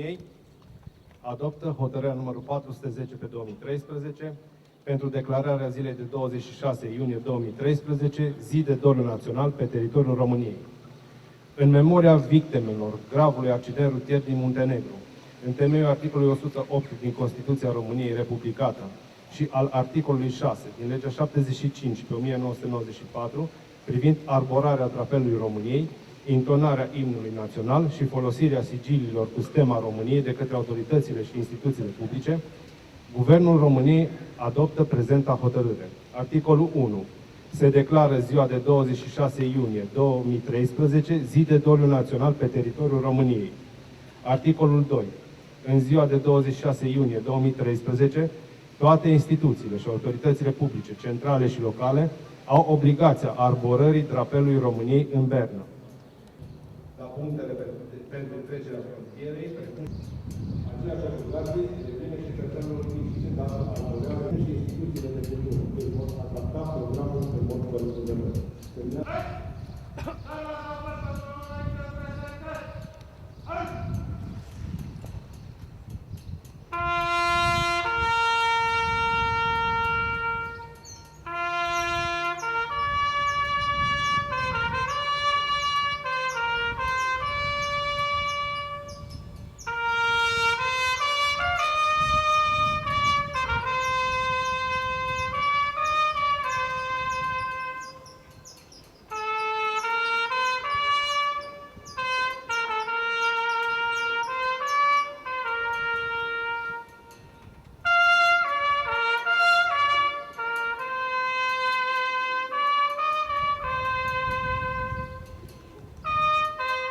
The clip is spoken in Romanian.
României adoptă hotărârea numărul 410 pe 2013 pentru declararea zilei de 26 iunie 2013, zi de doliu național pe teritoriul României. În memoria victimelor gravului accident rutier din Muntenegru, în temeiul articolului 108 din Constituția României Republicată și al articolului 6 din legea 75 pe 1994, privind arborarea drapelului României, intonarea imnului național și folosirea sigiliilor cu stema României de către autoritățile și instituțiile publice, Guvernul României adoptă prezenta hotărâre. Articolul 1. Se declară ziua de 26 iunie 2013 zi de doliu național pe teritoriul României. Articolul 2. În ziua de 26 iunie 2013, toate instituțiile și autoritățile publice, centrale și locale, au obligația arborării drapelului României în Bernă. La punctele pentru trecerea frontierei, precum